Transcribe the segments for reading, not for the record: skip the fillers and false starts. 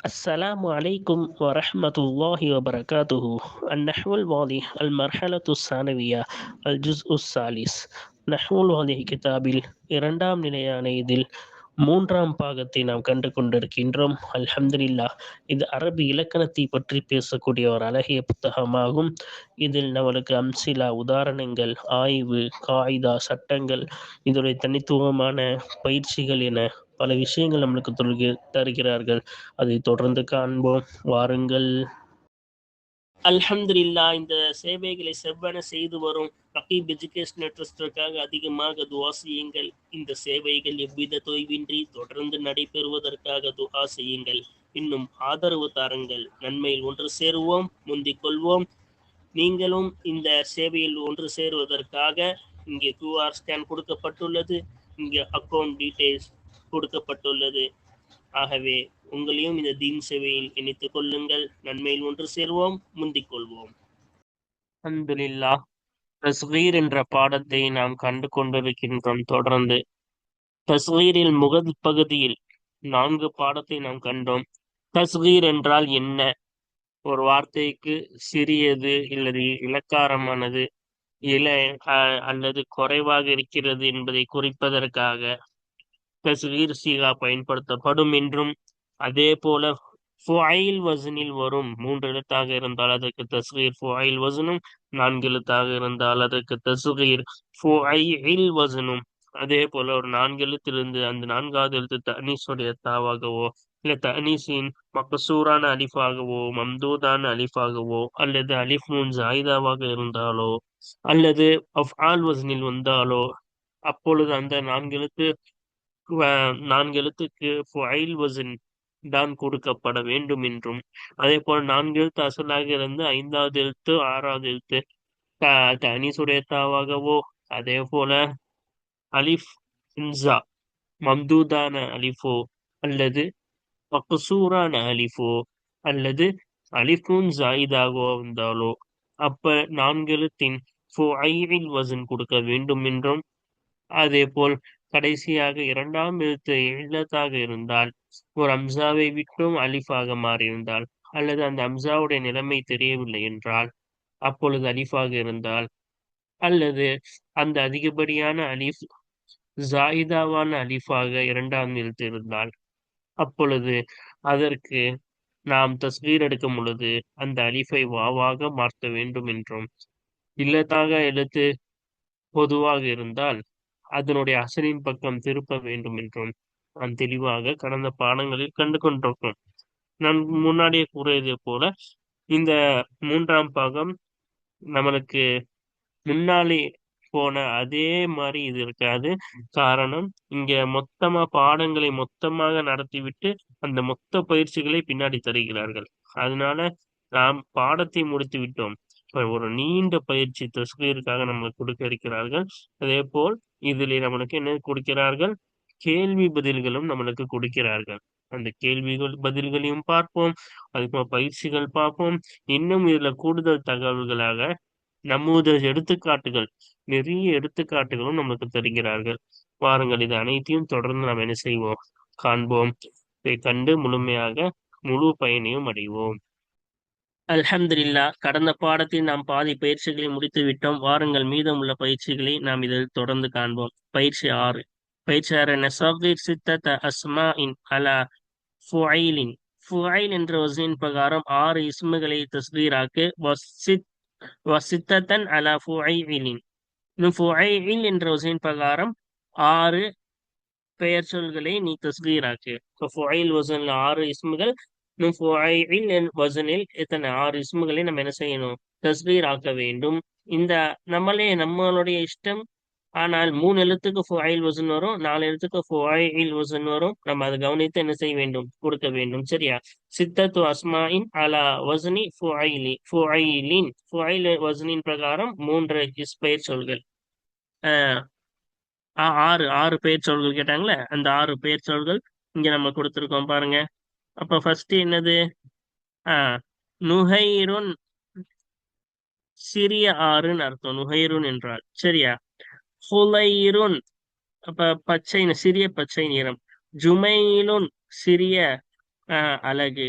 السلام عليكم ورحمة الله وبركاته. النحو الواضح المرحلة الثانوية الجزء الثالث. نحو الواضح கிதாபில் இரண்டாம் நிலையான இதில் மூன்றாம் பாகத்தை நாம் கண்டு கொண்டிருக்கின்றோம். அல்ஹம்துலில்லாஹ். இது அரபி இலக்கணத்தை பற்றி பேசக்கூடிய ஒரு அழகிய புத்தகமாகும். இதில் நம்மளுக்கு அம்சிலா, உதாரணங்கள், ஆய்வு, காயிதா, சட்டங்கள், இதோடைய தனித்துவமான பயிற்சிகள் என பல விஷயங்கள் நம்மளுக்கு தருகிறார்கள். அதை தொடர்ந்து காண்போம், வாருங்கள். அல்ஹம்துலில்லா. இந்த சேவைகளை செவ்வன செய்து வரும் ரகீப் எஜுகேஷனல் ட்ரஸ்டிற்காக அதிகமாக துஆ செய்யுங்கள். இந்த சேவைகள் எவ்வித தொய்வின்றி தொடர்ந்து நடைபெறுவதற்காக துஆ செய்யுங்கள். இன்னும் ஆதரவு தாருங்கள். நன்மையில் ஒன்று சேருவோம், முந்திக் கொள்வோம். நீங்களும் இந்த சேவையில் ஒன்று சேருவதற்காக இங்கே QR ஸ்கேன் கொடுக்கப்பட்டுள்ளது, இங்கே அக்கௌண்ட் டீட்டெயில்ஸ் கொடுக்கப்பட்டுள்ளது. ஆகவே உங்களையும் இந்த தீன் சேவையில் இணைத்துக் கொள்ளுங்கள். நன்மையில் ஒன்று சேருவோம், முந்திக் கொள்வோம். அல்ஹம்துலில்லாஹ். தஸ்கீர் என்ற பாடத்தை நாம் கண்டு கொண்டிருக்கின்றோம். தொடர்ந்து தஸ்கீரில் முதல் பகுதியில் 4 பாடத்தை நாம் கண்டோம். தஸ்கீர் என்றால் என்ன? ஒரு வார்த்தைக்கு சிறியது அல்லது இலக்காரமானது அல்லது குறைவாக இருக்கிறது என்பதை குறிப்பதற்காக தஸ்கீர் சீகா பயன்படுத்தப்படும் என்றும், அதே போல ஃபுஐல் வசனில் வரும் 3 எழுத்தாக இருந்தால் அதற்கு தஸ்கீர் ஃபுஐல் வசனும், 4 எழுத்தாக இருந்தால் அதற்கு தஸ்கீர் ஃபுஐல் வசனும். அதே போல ஒரு 4 எழுத்திலிருந்து அந்த 4வது எழுத்து தஅனீஸுடைய தாவாகவோ இல்ல தஅனீஸின் மக்சூரான அலிஃபாகவோ மம்தூதான அலிஃபாகவோ அல்லது அலிஃப் நூன் ஜாயிதாவாக இருந்தாலோ அல்லது அஃஆல் வசனில் வந்தாலோ அப்பொழுது அந்த 4 எழுத்துக்கு ஃபுஐல் வசன் தான் கொடுக்கப்பட வேண்டும் என்றும், அதே போல 4 எழுத்து அசலாக இருந்து 5வது எழுத்து 6வது எழுத்து தஅனீஸுடைய தாவாகவோ, அதே போல அலிஃப் இன்சா மம்தூதான அலிஃபோ அல்லது மக்சூரான அலிஃபோ அல்லது அலிஃபுன் ஜாயிதாகவோ வந்தாலோ அப்ப 4 எழுத்தின் ஃபுஐல் வசன் கொடுக்க வேண்டும் என்றும், அதேபோல் கடைசியாக 2ஆம் எழுத்து இல்லத்தாக இருந்தால் ஒரு அம்சாவை விட்டும் அலிஃபாக மாறியிருந்தால் அல்லது அந்த அம்சாவுடைய நிலைமை தெரியவில்லை என்றால் அப்பொழுது அலிஃபாக இருந்தால் அல்லது அந்த அதிகப்படியான அலிஃப் ஜாயிதாவான அலிஃபாக 2ஆம் எழுத்து இருந்தால் அப்பொழுது அதற்கு நாம் தஸ்கீர் எடுக்கும் பொழுது அந்த அலிஃபை வாவாக மாற்ற வேண்டும் என்றும், இல்லத்தாக எழுத்து பொதுவாக இருந்தால் அதனுடைய அசலின் பக்கம் திருப்ப வேண்டும் என்றும் நான் தெளிவாக கடந்த பாடங்களில் கண்டு கொண்டிருக்கோம். நான் முன்னாடியே கூறியது போல இந்த 3ஆம் பாகம் நம்மளுக்கு முன்னாலே போன அதே மாதிரி இது இருக்காது. காரணம், இங்க மொத்தமா பாடங்களை மொத்தமாக நடத்திவிட்டு அந்த மொத்த பயிற்சிகளை பின்னாடி தருகிறார்கள். அதனால நாம் பாடத்தை முடித்து விட்டோம். இப்ப ஒரு நீண்ட பயிற்சி தஸ்கீருக்காக நம்மளுக்கு கொடுக்க இருக்கிறார்கள். அதே போல் இதில் நம்மளுக்கு என்ன கொடுக்கிறார்கள்? கேள்வி பதில்களும் நம்மளுக்கு கொடுக்கிறார்கள். அந்த கேள்விகள் பதில்களையும் பார்ப்போம், அதுக்கு பயிற்சிகள் பார்ப்போம். இன்னும் இதுல கூடுதல் தகவல்களாக எடுத்துக்காட்டுகள், நிறைய எடுத்துக்காட்டுகளும் நமக்கு தருகிறார்கள். வாருங்கள், இது அனைத்தையும் தொடர்ந்து நாம் என்ன செய்வோம்? காண்போம். இதை கண்டு முழுமையாக முழு பயனையும் அடைவோம். அல்ஹம்துலில்லா. கடந்த பாடத்தில் நாம் பாதி பயிற்சிகளை முடித்து விட்டோம். வாருங்கள், மீதமுள்ள பயிற்சிகளை நாம் இதில் தொடர்ந்து காண்போம். பயிற்சி 6. பயிற்சி 6 நஸகீர் சித்தத அஸ்மாஇன் அலா ஃபுஐலின். ஃபுஐல் என்ற வசனின் பிரகாரம் 6 இஸ்முகளை தஸ்கீராக்கு. வசித்தத்தன் அலா ஃபுஐலின். இன்னும் ஃபுஐல் என்ற வசனின் பிரகாரம் 6 பெயர் சொல்களை நீ தஸ்கீராக்கு. ஃபுஐல் வசன்ல 6 இஸ்முகள், இன்னும் ஃபுஐல் வசனில் எத்தனை 6 இஸ்முகளை நம்ம என்ன செய்யணும்? தஸ்கீர் ஆக்க வேண்டும். இந்த நம்மளுடைய இஷ்டம். ஆனால் 3 எழுத்துக்கு ஃபுஐல் வசன் வரும், 4 எழுத்துக்கு ஃபுஐல் வசன் வரும். நம்ம அதை கவனித்து என்ன செய்ய வேண்டும்? கொடுக்க வேண்டும். சரியா? சித்தத்து அஸ்மாஇன் அலா வசனி ஃபுஐலின். ஃபுஐல் வசனின் பிரகாரம் 3 பெயர் சொல்கள். 6 பெயர் சொல்கள் கேட்டாங்களே, அந்த 6 பெயர் சொல்கள் இங்க நம்ம கொடுத்திருக்கோம் பாருங்க. அப்ப ஃபர்ஸ்ட் என்னது? நுஹைருன், சிறிய ஆறுன்னு அர்த்தம் நுஹைருன் என்றால். சரியா? ஹுலைருன், அப்ப பச்சை, சிறிய பச்சை நிறம். ஜுமைலுன், சிறிய அழகு.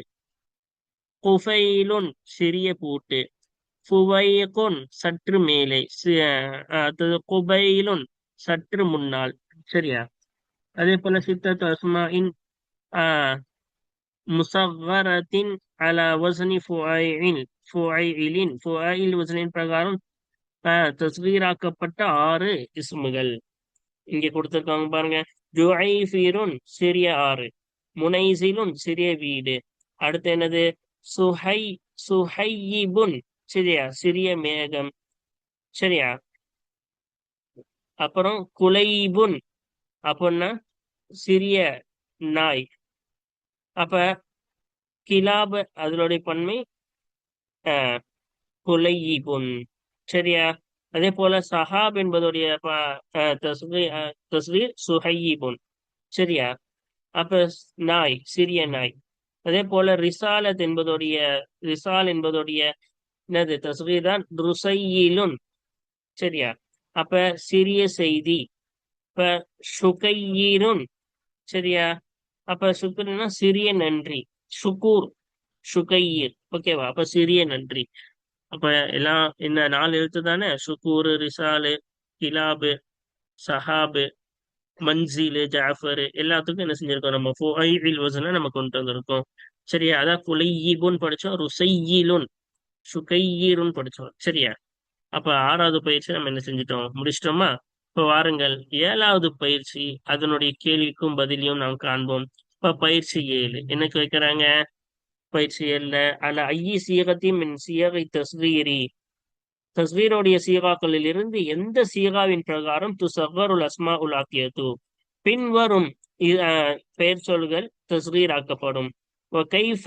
குஃபைலுன் சிறிய பூட்டு. ஃபுவைகுன் சற்று மேலே. அடுத்தது குபைலுன் சற்று முன்னால். சரியா? அதே போல சித்தத்து அஸ்மாஇன் முசவ்வரத்தின் அலா வஸ்னி ஃபுஐஇல். ஃபுஐயில் வஸ்னின் பிரகாரம் தஸ்கீராக்கப்பட்ட 6 இஸ்முகள் இங்க கொடுத்திருக்காங்க பாருங்க. ஜுஐஃபிருன் சிறிய ஆறு. முனைசிலுன் சிறிய வீடு. அடுத்து என்னது? சுஹை சுஹையிபுன் சரியா சிறிய மேகம். சரியா? அப்புறம் குலைபுன் அப்படின்னா சிறிய நாய். அப்ப கிலாபு அதனுடைய பன்மை குலையிபுன். சரியா? அதே போல சஹாப் என்பதுடைய தஸ்வீர் சுஹையிபுன். சரியா? அப்ப நாய் சிறிய நாய். அதே போல ரிசால் என்பதுடைய என்னது தஸ்வீர் தான் ருசையிலுன். சரியா? அப்ப சிறிய செய்தி. இப்ப ஷுகையிருன். சரியா? அப்ப சுக்குர்னா சிறிய நன்றி. ஷுக்கூர் ஷுகையிர். ஓகேவா? அப்ப சிறிய நன்றி. அப்ப எல்லாம் இந்த 4 எழுத்து தானே. ஷுக்கூரு, ரிசாலு, கிலாபு, சஹாபு, மன்சிலு, ஜாஃபரு எல்லாத்துக்கும் என்ன செஞ்சிருக்கோம் நம்ம ஃபுஐல் வஸன நம்ம கொண்டு வந்திருக்கோம். சரியா? அதான் குலையிபுன் படிச்சோம், ருசையிலுன், ஷுகையிருன் படிச்சோம். சரியா? அப்ப 6வது பயிற்சி நம்ம என்ன செஞ்சிட்டோம், முடிச்சிட்டோமா? இப்ப வாருங்கள் 7வது பயிற்சி அதனுடைய கேள்விக்கும் பதிலையும் நாம் காண்போம். இப்ப பயிற்சி 7 என்ன கேட்கிறாங்க? பயிற்சி 7ல அல ஐயி சீகத்தின் மின் சீகை தஸ்கீரி. தஸ்கீருடைய சீகாக்களில் இருந்து எந்த சீகாவின் பிரகாரம் துசகருல் அஸ்மா உல் ஆக்கியது பின்வரும் பெயர் சொல்கள் தஸ்கீர் ஆக்கப்படும். கைஃப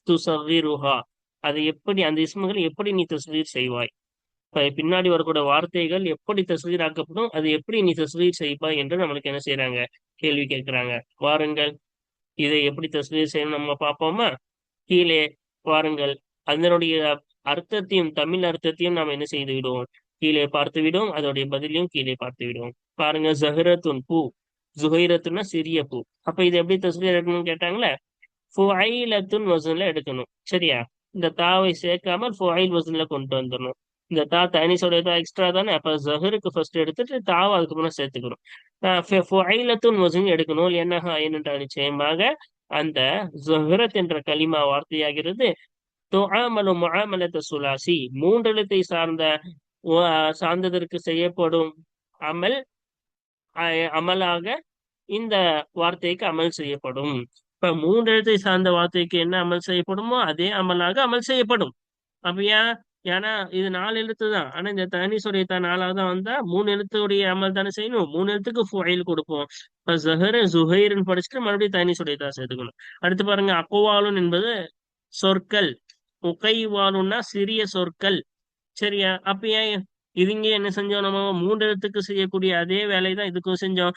துசகீருஹா அது எப்படி அந்த இஸ்முகளை எப்படி நீ தஸ்கீர் செய்வாய்? பின்னாடி வரக்கூடிய வார்த்தைகள் எப்படி தஸ்கீர் ஆக்கப்படும், அது எப்படி நீ தஸ்கீர் செய்வாய் என்று நம்மளுக்கு என்ன செய்யறாங்க, கேள்வி கேட்கிறாங்க. வாருங்கள் இதை எப்படி தஸ்கீர் செய்யணும் நம்ம பார்ப்போமா? கீழே வாருங்கள் அதனுடைய அர்த்தத்தையும் தமிழ் அர்த்தத்தையும் நாம் என்ன செய்து விடுவோம், கீழே பார்த்து விடுவோம். அதோடைய பதிலையும் கீழே பார்த்து விடுவோம். பாருங்க, ஜஹரத்துன் பூ, ஜுஹைரத்துன்னா சிறிய பூ. அப்ப இது எப்படி தஸ்கீர் எடுக்கணும்னு கேட்டாங்களே, ஃபுஐலத்துன் வசன்ல எடுக்கணும். சரியா? இந்த தாவை சேர்க்காமல் ஃபுஐல் வசன்ல கொண்டு வந்துடணும். இந்த தா தனிசோட தா எக்ஸ்ட்ரா தானே. அப்ப ஜஹருக்கு ஃபர்ஸ்ட் எடுத்துட்டு தாவை அதுக்கப்புறம் சேர்த்துக்கணும். ஃபுஐலத்துன் வசன் எடுக்கணும். என்னஹா என்னென்றால் நிச்சயமாக அந்த ஜஹரத் என்ற கலிமா வார்த்தையாகிறது துஆமலு முஆமலத சுலாசி மூன்றெழுத்தை சார்ந்ததற்கு செய்யப்படும் அமல் அமலாக இந்த வார்த்தைக்கு அமல் செய்யப்படும். இப்ப 3 எழுத்தை சார்ந்த வார்த்தைக்கு என்ன அமல் செய்யப்படுமோ அதே அமலாக அமல் செய்யப்படும். அப்ப ஏன்னா இது 4 எழுத்து தான். ஆனா இந்த தனி சொரியத்தா 4ஆவது வந்தா 3 எழுத்துடைய அமல் தானே செய்யணும். 3 எழுத்துக்கு ஃபுஐல் கொடுப்போம். இப்ப ஜஹரு ஜுஹைருன்னு படிச்சுட்டு மறுபடியும் தனி சொரியத்தா சேர்த்துக்கணும். அடுத்து பாருங்க, அக்குவாலுன் என்பது சொற்கள். உகைவாலுன்னா சிறிய சொற்கள். சரியா? அப்ப ஏன் இதுங்க என்ன செஞ்சோம், நம்ம 3 எழுத்துக்கு செய்யக்கூடிய அதே வேலை தான் இதுக்கும் செஞ்சோம்.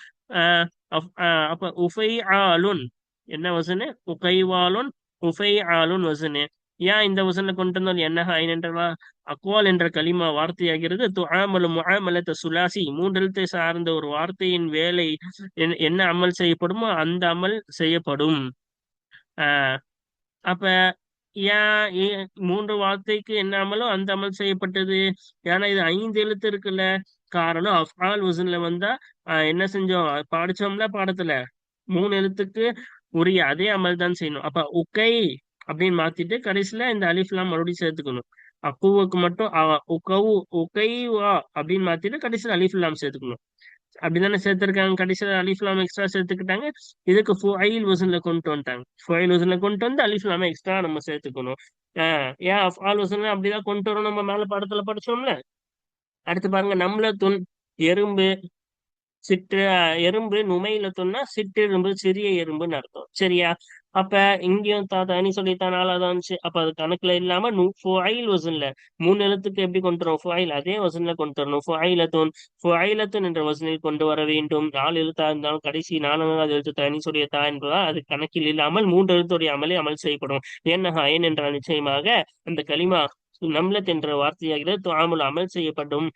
அப்ப உஃபை ஆலுன் என்ன வசனு? உகைவாலுன் உஃபை ஆலுன் வசனு. ஏன் இந்த வசன கொண்டு வந்தோம்? என்ன என்றவா அக்வால் என்ற கலிமா வார்த்தையாகிறது துஆமலு முஆமலத சுலாசி 3 எழுத்தை சார்ந்த ஒரு வார்த்தையின் வேலை என்ன அமல் செய்யப்படுமோ அந்த அமல் செய்யப்படும். ஆஹ் அப்ப ஏன் 3 வார்த்தைக்கு என்ன அமலோ அந்த அமல் செய்யப்பட்டது? ஏன்னா இது 5 எழுத்து இருக்குல்ல. காரணம் அஃஆல் வசன்ல வந்தா என்ன செஞ்சோம், படிச்சோம்ல பாடத்துல 3 எழுத்துக்கு உரிய அதே அமல் தான் செய்யணும். அப்ப உக்கை அப்படின்னு மாத்திட்டு கடைசியில இந்த அலிஃப்லாம் மறுபடியும் சேர்த்துக்கணும். அக்குவுக்கு மட்டும் உகைவா அப்படின்னு மாத்திட்டு கடைசியில் அலிஃப்லாம் சேர்த்துக்கணும். அப்படிதானே சேர்த்திருக்காங்க. கடைசியில் அலிஃப்லாம் எக்ஸ்ட்ரா சேர்த்துக்கிட்டாங்க. இதுக்கு ஃபுஐல் வசன்ல கொண்டு வந்துட்டாங்க. ஃபுஐல் வசன்ல கொண்டு வந்து அலிஃப்லாம் எக்ஸ்ட்ரா நம்ம சேர்த்துக்கணும். ஏன் அஃஆல் வசன்ல அப்படிதான் கொண்டு வரோம், நம்ம மேல படத்துல படிச்சோம்ல. அடுத்து பாருங்க, நம்லத்துன் எறும்பு. எறும்பு நுமையில சொன்னா சிற்றெரும்பு சிறிய எறும்புன்னு அர்த்தம். சரியா? அப்ப இங்கேயும் தனி சொல்லித்தான் 4ஆவது வந்துச்சு. அப்ப அது கணக்குல இல்லாம ஃபுஐல் வசன்ல 3 எழுத்துக்கு எப்படி கொண்டு வரும், ஃபுஐல் அதே வசன்ல கொண்டு வரணும். ஃபுஐலத்துன் என்ற வசனில் கொண்டு வர வேண்டும். 4 எழுத்தா இருந்தாலும் கடைசி 4வது எழுத்து தனி சொல்லிய தா என்பதால் அது கணக்கில் இல்லாமல் 3 எழுத்துடைய அமலே அமல் செய்யப்படும். ஏன் என்றால் நிச்சயமாக அந்த கலிமா நம்லத் என்ற வார்த்தையாகிறது துஆமுல் அமல் செய்யப்படும்.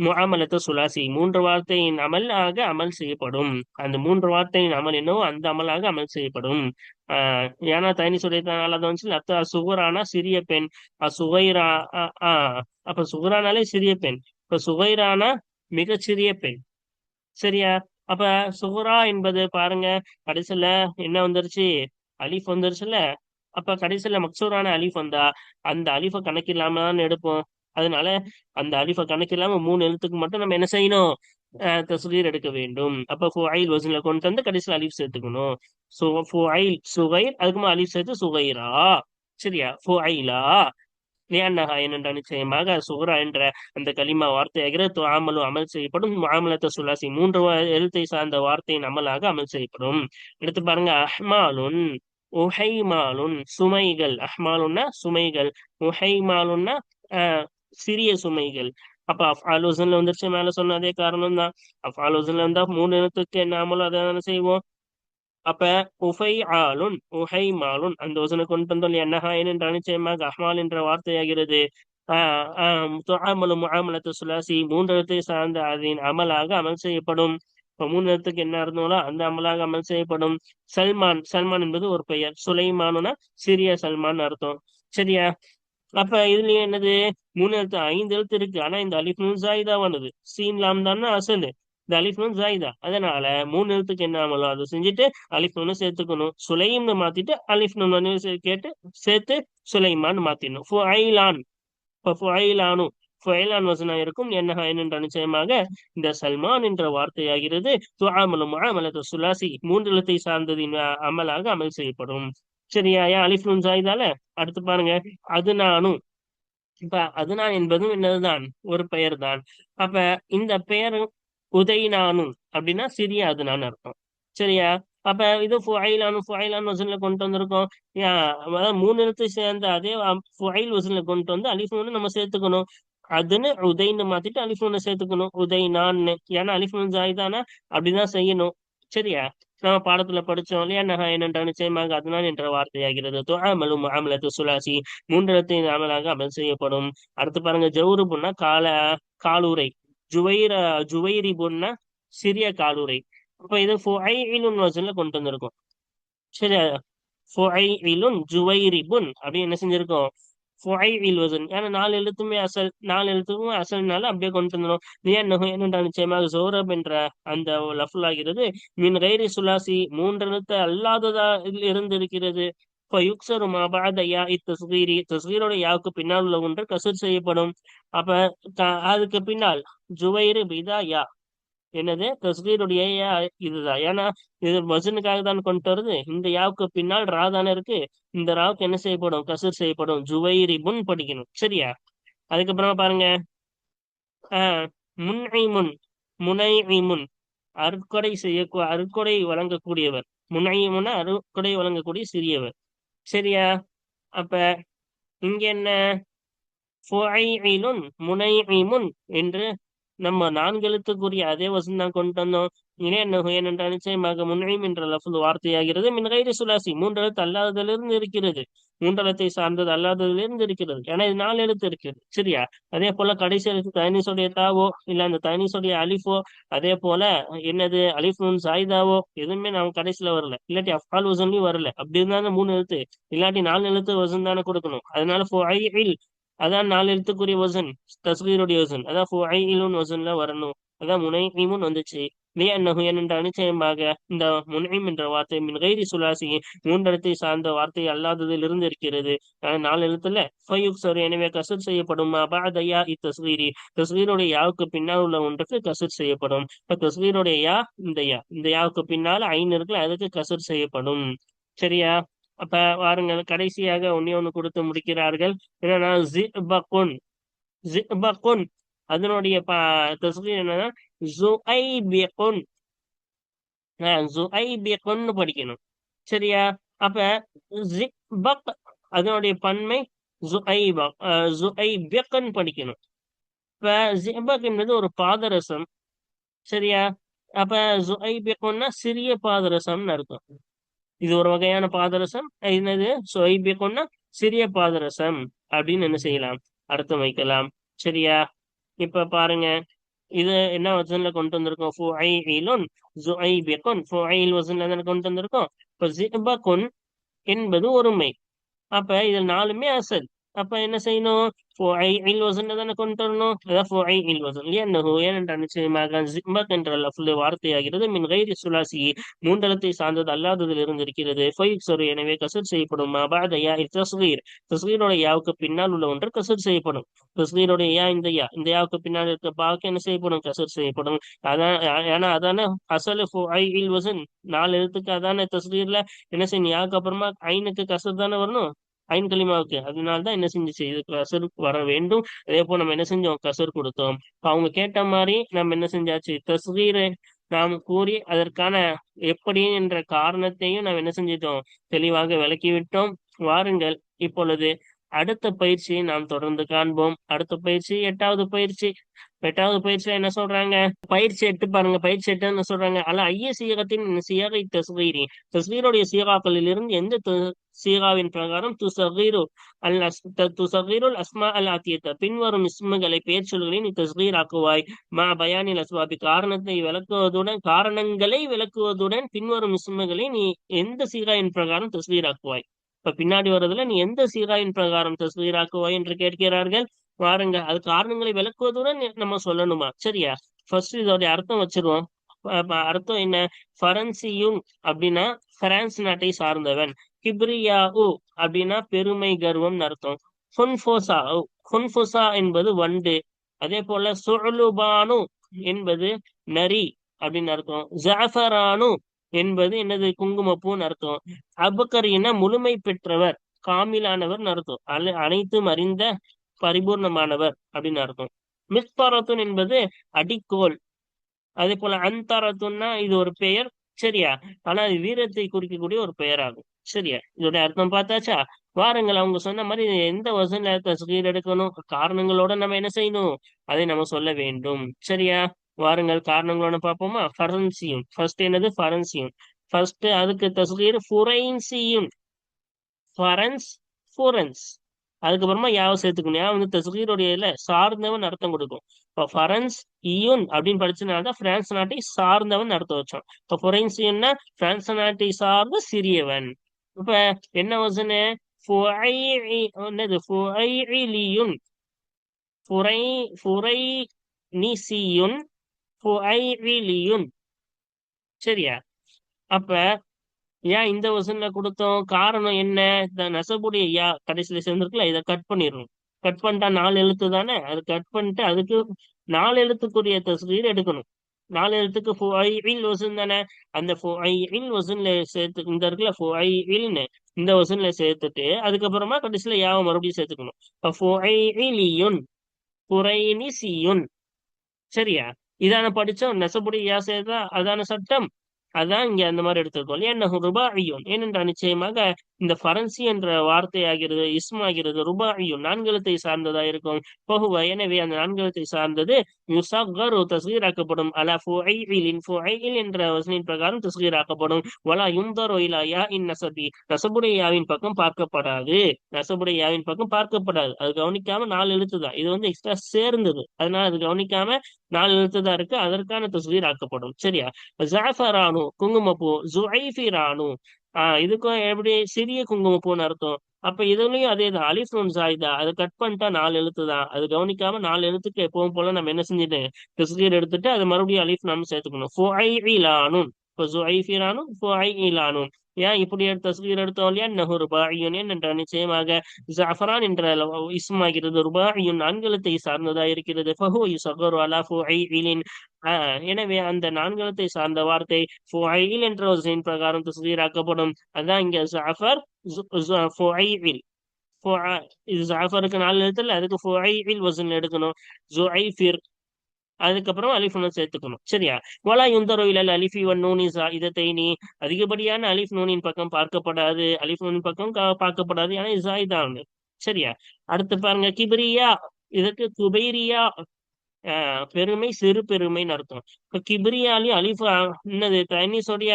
முஆமலத்து சுலாசி மூன்று வார்த்தையின் அமலாக அமல் செய்யப்படும். அந்த மூன்று வார்த்தையின் அமல் என்னவோ அந்த அமலாக அமல் செய்யப்படும். ஏன்னா தனி சொல்லியிருக்கனால அதை வந்து அத்த சுகரானா சிறிய பெண், சுகைரா. அப்ப சுகரானாலே சிறிய பெண், இப்ப சுகைரானா மிகச்சிறிய பெண். சரியா? அப்ப சுகுரா என்பது பாருங்க, கடைசியில என்ன வந்துருச்சு, அலிஃப் வந்துருச்சுல்ல. அப்ப கடைசியில மக்சூரான அலிஃப் வந்தா அந்த அலிஃப கணக்கில்லாம தான் எடுப்போம். அதனால அந்த அலிஃப கணக்கில்லாம மூணு எழுத்துக்கு மட்டும் நம்ம என்ன செய்யணும், தஸ்கீர் எடுக்க வேண்டும். அப்ப ஃபுஐல் வசன்ல கொண்டு வந்து கடைசியில அலிஃப் சேர்த்துக்கணும். ஃபுஐல் சுகைர், அதுக்குமா அலிஃப் சேர்த்து சுகைரா. சரியா? ஃபுஐலா லியன்னஹா ஏனென்ற நிச்சயமாக சுஹ்ரா என்ற அந்த கலிமா வார்த்தையாகிறது துஆமலு அமல் செய்யப்படும். முஆமலத்து சுலாசி மூன்று எழுத்தை சார்ந்த வார்த்தையின் அமலாக அமல் செய்யப்படும். எடுத்து பாருங்க, அஹ்மாலுன் உஹைமாலுன் சுமைகள். அஹ்மாலுன்னா சுமைகள், உஹைமாலுன்னா ஆஹ் சிறிய சுமைகள். அப்ப அஃஆல் வஸன்ல வந்துருச்சு, மேல சொன்ன அதே காரணம் தான். அஃஆல் வஸன்ல வந்தா மூணு எழுத்துக்கு என்ன அமலோ அதை தானே செய்வோம். அப்ப உஃபை ஆளுன் உஹை மாலுன் அந்த வசனை கொண்டு வந்தோம். என்னஹா என்ற நிச்சயமாக அஹ்மால் என்ற வார்த்தையாகிறது. துஆமலு முஆமலத்து சுலாசி மூன்றெழுத்தை சார்ந்த அதன் அமலாக அமல் செய்யப்படும். இப்ப மூணு எழுத்துக்கு என்ன இருந்தோம்னா அந்த அமலாக அமல் செய்யப்படும். சல்மான், சல்மான் என்பது ஒரு பெயர். சுலைமானுனா சிறிய சல்மான் அர்த்தம். சரியா? அப்ப இதுலயும் என்னது, மூணு எழுத்து ஐந்து எழுத்து இருக்கு. ஆனா இந்த அலிஃப் நூன் ஜாயிதா வந்தது. சீன் லாம் தானே அசலு, இந்த அலிஃப் நூன் ஜாயிதா. அதனால மூணு எழுத்துக்கு என்ன ஆமலோ அதை செஞ்சுட்டு அலிஃப் நூன் சேர்த்துக்கணும். சுலைம்னு மாத்திட்டு அலிஃப் நூன் வந்து கேட்டு சேர்த்து சுலைமான்னு மாத்திடணும். ஃபுஐலான். இப்ப ஃபுஐலானு ஃபுஐலான் வசனா இருக்கும். என்ன என்ற நிச்சயமாக இந்த சல்மான் என்ற வார்த்தையாகிறது துஆமலு முஆமலத்து சுலாசி மூன்று எழுத்தை சார்ந்ததின் அமலாக அமல் செய்யப்படும். சரியா? ஏன் அலிஃப் நூன் ஜாயிதால. அடுத்து பாருங்க, அது நானும். இப்ப அதுதான் என்பதும் என்னதுதான், ஒரு பெயர் தான். அப்ப இந்த பெயர் உதைனானும் அப்படின்னா சிறிய அதுனான்னு அர்த்தம். சரியா? அப்ப இது ஃபுஐலானு வசன்ல கொண்டு வந்திருக்கோம். அதாவது மூணு எழுத்து சேர்ந்த அதே ஃபுஐல் வசன்ல கொண்டு வந்து அலிஃப் நூன் நம்ம சேர்த்துக்கணும். அதுன்னு உதைன்னு மாத்திட்டு அலிஃப் நூனை சேர்த்துக்கணும். உதைனான்னு. ஏன்னா அலிஃப் நூன் ஜாயிதானா அப்படிதான் செய்யணும். சரியா? நம்ம பாடத்துல படிச்சோம் இல்லையா, என்னென்ற நிச்சயமாக அதுதான் என்ற வார்த்தையாகிறது. துஆமலு முஆமலத்து சுலாசி மூன்றெழுத்தின் அமலாக அமல் செய்யப்படும். அடுத்து பாருங்க, ஜவுருபுன்னா காலுரை. ஜுவைர ஜுவைரிபுன்னா சிறிய காலுரை. அப்ப இது ஃபுஐலுன் வசன்ல கொண்டு வந்திருக்கும். சரியா? ஃபுஐலுன் ஜுவைரிபுன் அப்படின்னு என்ன செஞ்சிருக்கோம், ஃபுஐல் வசன். ஏன்னா நாலு எழுத்துமே அசல், நாலு எழுத்துக்கும் அசல்னால அப்படியே கொண்டு வந்துடும். ஏனென்றால் நிச்சயமாக ஜோரப் என்ற அந்த லஃபுல் ஆகிறது மின் கைரி சுலாசி மூன்று எழுத்து அல்லாததா இருந்து இருக்கிறது. யுக்சரு மா பஅத யா இத்தஸ்கீரி தஸ்கீரோட யாவுக்கு பின்னால் உள்ள ஒன்று கசர் செய்யப்படும். அப்ப அதுக்கு பின்னால் ஜுவைரு பிதா யா என்னது தஸ்கீருடைய யா இதுதான். ஏன்னா இது வசனுக்காக தான் கொண்டு வருது. இந்த யாவுக்கு பின்னால் ரா தானே இருக்கு. இந்த ராவுக்கு என்ன செய்யப்படும், கசர் செய்யப்படும். ஜுவைரிபுன் படிக்கணும். சரியா? அதுக்கப்புறமா பாருங்க, முன்ஐமுன் முனைமுன் அருட்கொடை அருட்கொடை வழங்கக்கூடியவர். முனைமுன்னா அருட்கொடை வழங்கக்கூடிய சிறியவர். சரியா? அப்ப இங்க என்ன, ஃபுஐலுன் முனைமுன் என்று நம்ம நான்கு எழுத்துக்குரிய அதே வசனம் தான் கொண்டு வந்தோம். இணையன் என்ற நிச்சயமாக முன்னைம் என்ற லஃபுல் வார்த்தையாகிறது. மின் கைரி சுலாசி மூன்று எழுத்து அல்லாததிலிருந்து இருக்கிறது. மூன்றெழுத்தை சார்ந்தது அல்லாததிலிருந்து இருக்கிறது. ஏன்னா இது நாலு எழுத்து இருக்குது. சரியா? அதே போல கடைசி எழுத்து தனிசுடைய தாவோ இல்ல அந்த தனிசுடைய அலிஃபோ, அதே போல என்னது அலிஃப் நூன் சாயிதாவோ எதுவுமே நம்ம கடைசியில வரல. இல்லாட்டி அஃபால் வசன்லயும் வரல. அப்படி இருந்தாலும் மூணு எழுத்து, இல்லாட்டி நாலு எழுத்து வசன் தானே கொடுக்கணும். அதனால ஃபுஐல் அதான் நாலு எழுத்துக்குரிய வசன், தஸ்கீருடைய வசன். அதான் ஃபுஐலுன் வசன்ல வரணும். அதான் முனைமுன் வந்துச்சு. லியன்னஹு என்ற நிச்சயமாக இந்த முனைம் என்ற வார்த்தை மின் கைரி சுலாசி மூன்றெழுத்தை சார்ந்த வார்த்தை அல்லாததில் இருந்து இருக்கிறது. நாலு எழுத்துல ஃபயுக்சர் எனவே கசர் செய்யப்படும். பஅத யா இத்தஸ்கீரி தஸ்கீருடைய யாவுக்கு பின்னால் உள்ள ஒன்றுக்கு கசர் செய்யப்படும். இப்ப தஸ்கீருடைய யா இந்த யாவுக்கு பின்னால ஐன் இருக்குல்ல, அதுக்கு கசர் செய்யப்படும். சரியா? அப்ப வாருங்கள், கடைசியாக ஒண்ணு கொடுத்து முடிக்கிறார்கள். என்னன்னா ஜிபகுன். ஜிபகுன் அதனுடைய தஸ்கீர் என்னன்னா ஜுஐபிகுன். ஜுஐபிகுன்னு படிக்கணும். சரியா? அப்ப ஜிபக் அதனுடைய பன்மை ஜுஐபிகுன்னு படிக்கணும். இப்ப ஜிபக் என்பது ஒரு பாதரசம். சரியா? அப்ப ஜுஐபிகுன்னா சிறிய பாதரசம்னு அர்த்தம். இது ஒரு வகையான பாதரசம். என்னது சொய்பிகுன்னா சிறிய பாதரசம் அப்படின்னு என்ன செய்யலாம், அர்த்தம் வைக்கலாம். சரியா? இப்ப பாருங்க, இது என்ன வசன்ல கொண்டு வந்திருக்கோம்? ஃபுஐலுன் ஜுஐபிகுன் ஃபுஐல் வசன்ல தானே கொண்டு வந்திருக்கோம். இப்போ ஜிபகுன் என்பது ஒருமை. அப்ப இதில் நாலுமே அசல். அப்ப என்ன செய்யணும்? ஃபுஐல் வசன்ல தானே கொண்டு வரணும். அதான் ஃபுஐல் வசன். ஏனென்றால் நிச்சயமாக ஜிபக் என்ற லஃப்லு வார்த்தையாகிறது மின் கைரி சுலாசி மூன்றலத்தை சார்ந்தது அல்லாததில் இருந்து இருக்கிறது. ஃபயுக்சரு எனவே கசர் செய்யப்படும். மபாத யா தஸ்கீர் தஸ்கீரோட யாவுக்கு பின்னால் உள்ள ஒன்று கசர் செய்யப்படும். தஸ்கீரோட யா இந்த யாவுக்கு பின்னால் இருக்க பாக்கு என்ன செய்யப்படும்? கசர் செய்யப்படும். அதான் ஏன்னா அதானே அசல் ஃபுஐல் வசன். நாலு எழுத்துக்கு அதானே தஸ்கீர்ல என்ன செய்யணும்? யாவுக்கு அப்புறமா ஐனுக்கு கசர் தானே வரணும். ஐன் கலிமாவுக்கு. அதனாலதான் என்ன செஞ்சுச்சு? இது கசர் வர வேண்டும். அதே போல நம்ம என்ன செஞ்சோம்? கசர் கொடுத்தோம். இப்ப அவங்க கேட்ட மாதிரி நம்ம என்ன செஞ்சாச்சு? தஸ்கீரை நாம் கூறி அதற்கான எப்படி என்ற காரணத்தையும் நாம் என்ன செஞ்சிட்டோம்? தெளிவாக விளக்கிவிட்டோம். வாருங்கள் இப்பொழுது அடுத்த பயிற்சியை நாம் தொடர்ந்து காண்போம். அடுத்த பயிற்சி எட்டாவது பயிற்சி. எட்டாவது பயிற்சியில என்ன சொல்றாங்க? பயிற்சி எட்டு பாருங்க. பயிற்சி எட்டு என்ன சொல்றாங்க? அல்ல ஐய சீகத்தின் சீகை தஸ்கீரி தஸ்கீருடைய சீகாக்களில் இருந்து எந்த சீகாவின் பிரகாரம் துசகீருல் அஸ்மா அல் ஆத்தியத்த பின்வரும் இஸ்முகளை பெயர் சொல்களை நீ தஸ்கீர் ஆக்குவாய். மா பயானில் அஸ்வாபி காரணங்களை விளக்குவதுடன் பின்வரும் இஸ்முகளை நீ எந்த சீகாவின் பிரகாரம் தஸ்கீர் ஆக்குவாய். இப்ப பின்னாடி வர்றதுல நீ எந்த சீகாவின் பிரகாரம் தஸ்கீர் ஆக்குவாய் என்று கேட்கிறார்கள். பாருங்க, அது காரணங்களை விளக்குவதுடன் நம்ம சொல்லணுமா? சரியா? ஃபர்ஸ்ட் இதோடைய அர்த்தம் வச்சிருவோம். அர்த்தம் என்ன? ஃபரன்சியும் அப்படின்னா பிரான்ஸ் நாட்டை சார்ந்தவன். கிப்ரியாவு அப்படின்னா பெருமை கர்வம் அர்த்தம். ஹுன்ஃபுசா என்பது வண்டு. அதே போல சுலுபானு என்பது நரி அப்படின்னு அர்த்தம். ஜாஃபரானு என்பது என்னது? குங்குமப்பூன்னு அர்த்தம். அபுக்கரின்னா முழுமை பெற்றவர், காமிலானவர் அர்த்தம். அனைத்தும் அறிந்த பரிபூர்ணமானவர் அப்படின்னு அர்த்தம். மிஸ்பரத்துன் என்பது அடிக்கோல். அதே போல அந்தரத்துன்னா இது ஒரு பெயர். சரியா? ஆனா அது வீரத்தை குறிக்கக்கூடிய ஒரு பெயர் ஆகும். சரியா? இதோட அர்த்தம் பார்த்தாச்சா? வாருங்கள், அவங்க சொன்ன மாதிரி எந்த வசன்ல தஸ்கீர் எடுக்கணும், காரணங்களோட நம்ம என்ன செய்யணும், அதை நம்ம சொல்ல வேண்டும். சரியா? வாருங்கள் காரணங்களோட பார்ப்போமா? ஃபரன்சியும் ஃபர்ஸ்ட் என்னது? ஃபரன்சியும் ஃபர்ஸ்ட். அதுக்கு தஸ்கீர் ஃபுரைன்சியும். ஃபரன்ஸ் ஃபுரன்ஸ். அதுக்கப்புறமா யாவை சேர்த்துக்கணும். யா வந்து தஸ்கீருடைய இல்ல சார்ந்தவன் அர்த்தம் கொடுக்கும். இப்போ ஃபரன்ஸ் இயுன் அப்படின்னு படிச்சதுனாலதான் பிரான்ஸ் நாட்டை சார்ந்தவன் அர்த்தம் வச்சோம். இப்போ ஃபொரைன்சியன்னா பிரான்ஸ் நாட்டை சார்ந்த சிறியவன். இப்ப என்ன வசனு? என்னது? ஃபுஐலியுன் ஃபுரை ஃபுரைனிசியுன் ஃபுஐலியுன். சரியா? அப்ப ஏன் இந்த வசன்ல கொடுத்தோம்? காரணம் என்ன? இந்த நசபுடைய யா கடைசியில சேர்ந்திருக்குல்ல, இதை கட் பண்ணிடணும். கட் பண்ணிட்டா நாலு எழுத்து தானே, அது கட் பண்ணிட்டு அதுக்கு நாலு எழுத்துக்குரிய தஸ்கீர் எடுக்கணும். நாலு எழுத்துக்கு ஃபுஐல் வசன் தானே, அந்த ஃபுஐல் வசன்ல சேர்த்து இந்த இருக்குல்ல ஃபுஐல்னு இந்த வசன்ல சேர்த்துட்டு அதுக்கப்புறமா கடைசியில யாவை மறுபடியும் சேர்த்துக்கணும். இப்போ ஃபுஐலியுன் ஃபுரைனிசியுன். சரியா? இதான படிச்சோம். நெசபுடைய யா சேர்த்தா அதான சட்டம். அதான் இங்க அந்த மாதிரி எடுத்துக்கோள். ஏன்னா ருபாஇயுன் ஏனென்றால் நிச்சயமாக இந்த ஃபரன்சி என்ற வார்த்தை ஆகிறது இஸ்மாகிறது ருபாஇயுன் நான்கெழுத்தை சார்ந்ததா இருக்கும். பகுவ எனவே அந்த நான்கெழுத்தை சார்ந்தது யுசகரு தஸ்கீராக்கப்படும். அலா ஃபுஐலின் ஃபுஐல் என்ற வசனின் பிரகாரம் தஸ்கீராக்கப்படும். வலா யுந்தரு இலா யா இன் நசபி நசபுடைய யாவின் பக்கம் பார்க்கப்படாது. நசபுடைய யாவின் பக்கம் பார்க்கப்படாது. அது கவனிக்காம நாலு எழுத்துதான். இது வந்து எக்ஸ்ட்ரா சேர்ந்தது, அதனால அது கவனிக்காம நாலு எழுத்துதான் இருக்கு. அதற்கான தஸ்கீர் ஆக்கப்படும். சரியா? ஜாஃபரானு குங்குமப்பூ, ஜுஐஃபிரானு இதுக்கும் எப்படி? சிறிய குங்குமப்பூன்னு அர்த்தம். அப்ப இதுலயும் அதே தான். அலிஃப் நூன் சாயிதா அதை கட் பண்ணிட்டா நாலு எழுத்து தான். அது கவனிக்காம நாலு எழுத்துக்கு எப்பவும் போல நம்ம என்ன செஞ்சுட்டு தஸ்கீர் எடுத்துட்டு அது மறுபடியும் அலிஃப் நாம சேர்த்துக்கணும். ஃபுஐலானுன் இப்போ ஜுஐஃபிரானுன் ஃபுஐலானுன். ஏன் இப்படி தஸ்கீர் எடுத்தோம் இல்லையா? நஹு ருபாஇயுன் என்ற நிச்சயமாக ஜாஃபரான் என்ற இஸ்மாகிறது ருபாஇயுன் நான்கெழுத்தை சார்ந்ததா இருக்கிறது. ஃபஹு யுஸகரு அலா ஃபுஐலின் எனவே அந்த நான்கெழுத்தை சார்ந்த வார்த்தை ஃபுஐல் என்ற வசனின் பிரகாரம் தஸ்கீராக்கப்படும். அதான் இங்க ஜாஃபர் ஃபுஐல். இது ஜாஃபருக்கு நாலு எழுத்துல, அதுக்கு ஃபுஐல் வசன் எடுக்கணும். ஜுஐஃபிர் அதுக்கப்புறம் அலிஃப் நூன் சேர்த்துக்கணும். சரியா? வலா யுந்தரு இலல் அலிஃபி வன் நூனி ஸாயிதத்தைனி அதிகப்படியான அலிஃப் நூனின் பக்கம் பார்க்கப்படாது. அலிஃப் நூனின் பக்கம் பார்க்கப்படாது. ஏன்னா இது ஸாயிதா. சரியா? அடுத்து பாருங்க கிப்ரியா. இதுக்கு குபைரியா பெருமை சிறு பெருமைன்னு அர்த்தம். இப்ப கிப்ரியாலையும் அலிஃப் என்னது? டைனிஸோடைய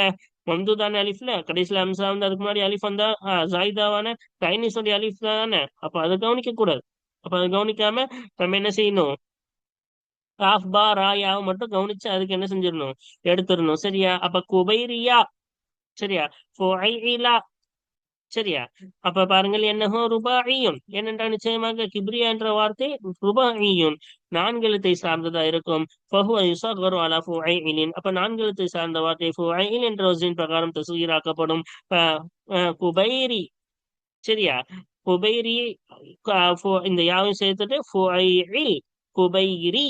மம்துதான அலிஃப்ல கடைசியில அம்சா வந்து அதுக்கு முன்னாடி அலிஃப் வந்தா ஜாயிதாவான டைனிஸோடைய அலிஃப் தானே. அப்ப அதை கவனிக்க கூடாது. அப்ப அதை கவனிக்காம நம்ம என்ன செய்யணும்? காஃப் பா ரா யாவை மட்டும் கவனிச்சு அதுக்கு என்ன செஞ்சிடணும், எடுத்துடணும். சரியா? அப்ப குபைரியா. சரியா? ஃபுஐலா. சரியா? அப்ப பாருங்கள், என்னஹோ ருபாஇயுன், ஏனென்றால் நிச்சயமாக கிப்ரியா என்ற வார்த்தை ருபாஇயுன், நான்கு எழுத்தை சார்ந்ததா இருக்கும். ஃபஹுவ யுஸகரு அலா ஃபுஐலின். அப்ப நான்கு எழுத்தை சார்ந்த வார்த்தை ஃபுஐல் என்ற வஸின் பிரகாரம் தஸ்கீராக்கப்படும். குபைரி. சரியா? குபைரி. இந்த யாவையும் சேர்த்துட்டு ஃபுஐல் குபைரி,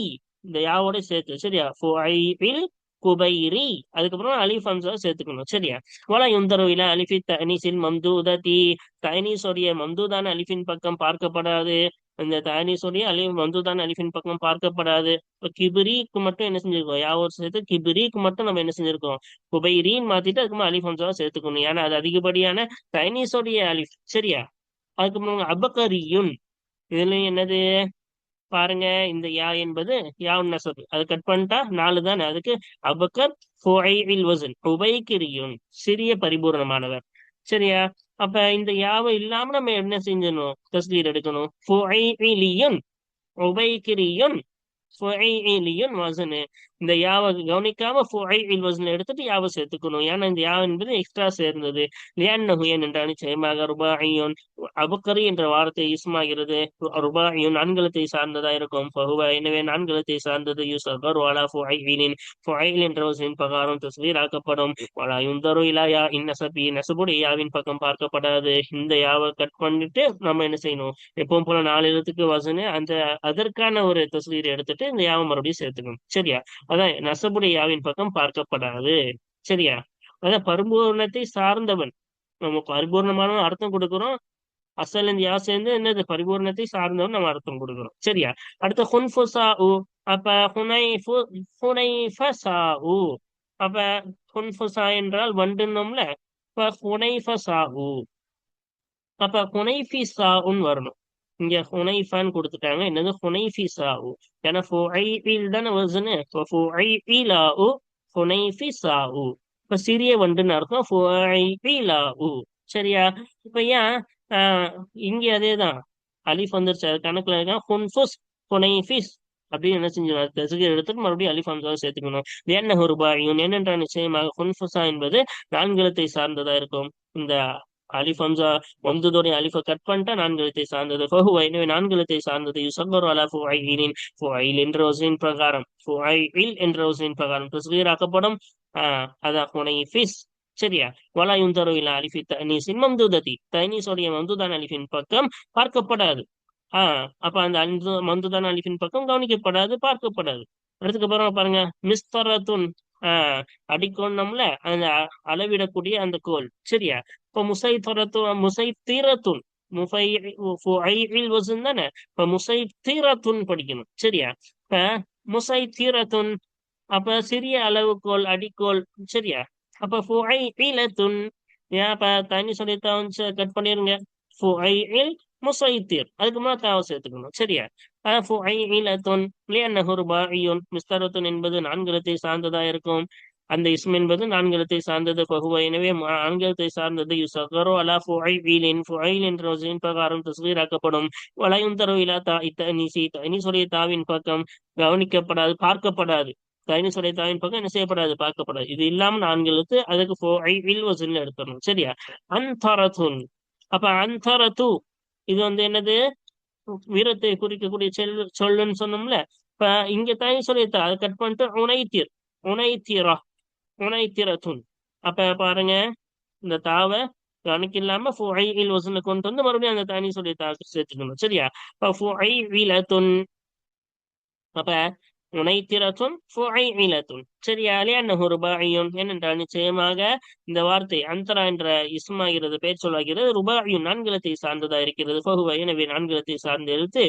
இந்த யாவோட சேர்த்து. சரியா? ஃபுஐல் குபைரி. அதுக்கப்புறம் அலிஃப் ஹம்ஸா சேர்த்துக்கணும். சரியா? வலா யுந்தரு இலா அலிஃபி தஅனீஸில் மம்தூததி. தஅனீஸுடைய மம்தூதான அலிஃபின் பக்கம் பார்க்கப்படாது. இந்த தஅனீஸுடைய மம்தூதான அலிஃபின் பக்கம் பார்க்கப்படாது. இப்ப கிபிரிக்கு மட்டும் என்ன செஞ்சிருக்கோம், யாவோட சேர்த்து கிபிரிக்கு மட்டும் நம்ம என்ன செஞ்சிருக்கோம், குபைரின்னு மாத்திட்டு அதுக்கு அலிஃப் ஹம்ஸாவை சேர்த்துக்கணும். ஏன்னா அது அதிகப்படியான தஅனீஸுடைய அலிஃப். சரியா? அதுக்கப்புறம் அபகரியுன். இதுலயும் என்னது பாருங்க, இந்த யா என்பது யாவுன் நசப். அது கட் பண்ணிட்டா நாலு தானே. அதுக்கு அபக்கர் ஃபுஐல் வஸன் உபைக்கிரியுன், சிறிய பரிபூர்ணமானவர். சரியா? அப்ப இந்த யாவை இல்லாம நம்ம என்ன செஞ்சணும், தஸ்தீர் எடுக்கணும். ஃபுஐலியுன் உபைக்கிரியுன் ஃபுஐலியுன் வஸனு. இந்த யாவை கவனிக்காம ஃபுஐல் வஸன் எடுத்துட்டு யாவை சேர்த்துக்கணும். ஏன்னா இந்த யா என்பது எக்ஸ்ட்ரா சேர்ந்தது. லியன்னஹு, ஏனென்றால் நிச்சயமாக ருபாஇயுன் அபுக்கரி என்ற வார்த்தை இஸ்மாகிறது. ருபாஇயுன் நான்கலத்தை சார்ந்ததா இருக்கும். ஃபஹுவ, எனவே நான்கலத்தை சார்ந்தது. யுஸகரு அலா ஃபுஐலின், ஃபுஐல் என்ற வஸனின் பிரகாரம் தஸ்கீர் ஆக்கப்படும். வலா யுந்தரு இலா யா இன் நஸபி, நஸபுடைய யாவின் பக்கம் பார்க்கப்படாது. இந்த யாவை கட் பண்ணிட்டு நம்ம என்ன செய்யணும், எப்பவும் போல நாலு எழுத்துக்கு வசனு அந்த அதற்கான ஒரு தஸ்வீரை எடுத்துட்டு இந்த யாவை மறுபடியும் சேர்த்துக்கணும். சரியா? அதான் நசபுடைய யாவின் பக்கம் பார்க்கப்படாது. சரியா? அதான் பரிபூர்ணத்தை சார்ந்தவன். நம்ம பரிபூர்ணமான அர்த்தம் கொடுக்கிறோம். அசல் இந்த யா சேர்ந்து என்னது, பரிபூர்ணத்தை சார்ந்தவன் நம்ம அர்த்தம் கொடுக்கிறோம். சரியா? அடுத்த ஹுன்ஃபுசா உ. அப்ப ஹுனைஃபு ஹுனைஃபசா உ. அப்ப ஹுன்ஃபுசா என்றால் வண்டுனோம்ல. இப்ப ஹுனைஃபசா உ. அப்ப ஹுனைஃபிசாஉன்னு வரணும். இங்க ஹுனைஃபான்னு கொடுத்துட்டாங்க, என்னது ஹுனைஃபிசாஉ. ஏன்னா ஃபுஐல் தானே வஸனு. ஃபுஐலாஉ ஹுனைஃபிசாஉ. இப்ப சிறிய வண்டுன்னு அர்த்தம். ஃபுஐலாஉ. சரியா? இப்ப ஏன் இங்க அதேதான் அலிஃப் வந்துருச்சு. அது கணக்குல இருக்கா ஹுன்ஃபுஸ் ஹுனைஃபிஸ் அப்படின்னு என்ன செஞ்சு தசுகர் எடுத்துட்டு மறுபடியும் அலிஃப் ஹம்ஸாவை சேர்த்துக்கணும். என்ன ரூபாயும், ஏனென்றால் நிச்சயமாக ஹுன்ஃபுசா என்பது நான்கு சார்ந்ததா இருக்கும். இந்த அலிஃப் ஹம்சா மம்தூதுடைய அலிஃபை கட் பண்ணிட்டா நான்கு எழுத்தை சார்ந்தது. ஃபஹுவ, எனவே நான்கு எழுத்தை சார்ந்தது. யுஸக்கரு அலா ஃபுஐலின், ஃபுஐல் என்ற வஸனின் பிரகாரம், ஃபுஐல் என்ற வஸனின் பிரகாரம் தஸ்கீர் ஆக்கப்படும். அதான் ஹுனைஃபிஸ். சரியா? வலா யுந்தரு இலா அலிஃபி தஅனீஸின் மம்தூததி, தஅனீஸுடைய மம்தூதான அலிஃபின் பக்கம் பார்க்கப்படாது. அப்ப அந்த மம்தூதான அலிஃபின் பக்கம் கவனிக்கப்படாது, பார்க்கப்படாது. அதுக்கப்புறம் பாருங்க, மிஸ்தரத்துன். அடிக்கோணம்ல அந்த அளவிடக்கூடிய அந்த கோல். சரியா? இப்ப முசைத்திரத்துன் முஃபைஇல் வஸன் தானே. இப்ப முசைத்திரத்துன் படிக்கணும். சரியா? இப்ப முசைத்திரத்துன், அப்ப சிறிய அளவுகோல் அடிக்கோல். சரியா? அப்ப ஃபுஐலத்துன், ஏன் அப்ப தனி சொல்லித்தான் கட் பண்ணிருங்க. ஃபுஐல் முசைத்திர், அதுக்கு மேல தாவ சேர்த்துக்கணும். சரியா? ஃபுஐலத்துன் லிஅன்னஹு ருபாஇயுன், மிஸ்தரத்துன் என்பது நான்கு சார்ந்ததா இருக்கும். அந்த இஸ்ம் என்பது நான்கு சார்ந்தது. ஃபஹுவ, எனவே நான்கு சார்ந்தது. யுஸகரு அலா ஃபுஐலின், ஃபுஐல் என்ற வஸனின் பிரகாரம் தஸ்கீர் ஆக்கப்படும். வலா யுந்தரு இலா தாஇ தஅனீஸி, தஅனீஸுடைய தாவின் பக்கம் கவனிக்கப்படாது, பார்க்கப்படாது. தஅனீஸுடைய தாவின் பக்கம் என்ன செய்யப்படாது, பார்க்கப்படாது. இது இல்லாம நான்கு எழுத்து, அதுக்கு ஃபுஐல் வஸன்ல எடுத்துடணும். சரியா? அன்தரத்துன். அப்ப அன்தரத்து இது என்னது, வீரத்தை குறிக்கக்கூடிய சொல்லுன்னு சொன்னோம்ல. இப்ப இங்க தாய் சொல்லித்தா அதை கட் பண்ணிட்டு உனைத்திர், உனைத்திரா, உனைத்திரத்துன். அப்ப பாருங்க, இந்த தாவை கணக்கு இல்லாம ஃபுஐல் வஸன்ல கொண்டு வந்து மறுபடியும் அந்த தனி சொல்லி சேர்த்துக்கணும். சரியா? இப்ப ஃபுஐலத்துன். அப்ப உனைத்திரத்துன் ஃபுஐலத்துன். சரியா? லிஅன்னஹு ருபாஇயுன், ஏனென்றால் நிச்சயமாக இந்த வார்த்தை அந்தரா என்ற இஸ்மாகிறது, பெயர் சொல்லாகிறது. ருபாஇயுன் நான்கு சார்ந்ததா இருக்கிறது. ஃபஹுவ, எனவே நான்கு சார்ந்த எழுத்து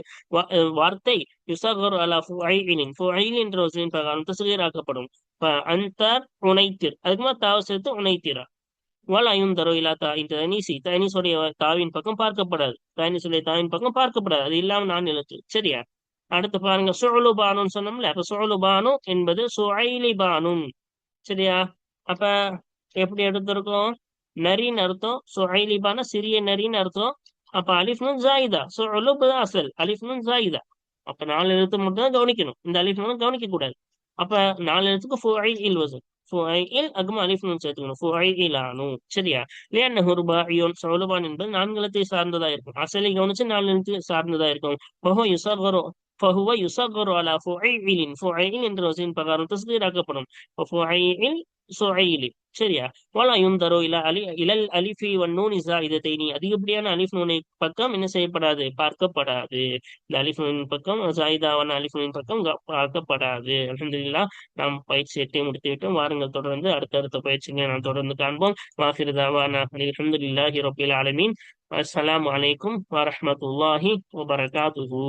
வார்த்தை யுஸகரு அலா ஃபுஐலின், ஃபுஐல் என்ற வஸனின் பிரகாரம் தஸ்கீர் ஆக்கப்படும். அந்தர் உனைத்திர், அதுக்கு மேல தாவ சேர்த்து உனைத்திரா. வலா யுந்தரு இலா தாஇன் தஅனீஸி, தஅனீஸுடைய தாவின் பக்கம் பார்க்கப்படாது. தஅனீஸுடைய தாவின் பக்கம் பார்க்கப்படாது. அது இல்லாம நான் எழுத்து. சரியா? அடுத்து பாருங்க, சுஅலுபானுன்னு சொன்னோம்ல. அப்ப சுஅலுபானு என்பது சுஐலிபானுன். சரியா? அப்ப எப்படி எடுத்திருக்கோம், நரின்னு அர்த்தம். சுஐலிபான சிறிய நரின்னு அர்த்தம். அப்ப அலிஃப் நூன் ஜாயிதா, சுஅலுப் அசல், அலிஃப் நூன் ஜாயிதா. அப்ப 4 எழுத்து மட்டும் தான் கவனிக்கணும். இந்த அலிஃப் நூன் கவனிக்க கூடாது. அப்ப 4 எழுத்துக்கு ஃபுஐஇல் வஸன். ஃபுஐஇல் அதுக்கு அலிஃப் நூன் சேர்த்துக்கணும். ஃபுஐஇலானு. சரியா? லிஅன்னஹு ருபாஇயுன். ஸுலபான் என்பது 4 எழுத்தை சார்ந்ததா இருக்கும். அசலி கவனிச்சு 4 எழுத்து சார்ந்ததா இருக்கும். ஃபஹுவ யுஸர்கரு ஃபஹுவ யுஸர்கரு அலா ஃபுஐஇலின். ஃபுஐஇல் என்ற வஸனின் பிரகாரம் தஸ்கீராக்கப்படும். ஃபுஐஇல் சுஐலி. சரியா? வலா யுன்தரு இலல் அலிஃபி வன்னூனி ஸாயிதத்தைனி. அதிகப்படியான அலிஃப் நூனை பக்கம் என்ன செய்யப்படாது? பார்க்கப்படாது. இந்த அலிஃப் நூனின் பக்கம் ஜாயிதாவான அலிஃப் நூனின் பக்கம் பார்க்கப்படாது. அல்ஹம்துலில்லாஹ், நாம் பயிற்சி 8 முடித்து விட்டோம். வாருங்கள், தொடர்ந்து அடுத்தடுத்த பயிற்சிகளை நாம் தொடர்ந்து காண்போம். வாஹிரு தாவானா அல்ஹம்துலில்லாஹி ரப்பில் ஆலமீன். அஸ்ஸலாமு அலைக்கும் வரஹ்மத்துல்லாஹி வபரகாத்துஹு.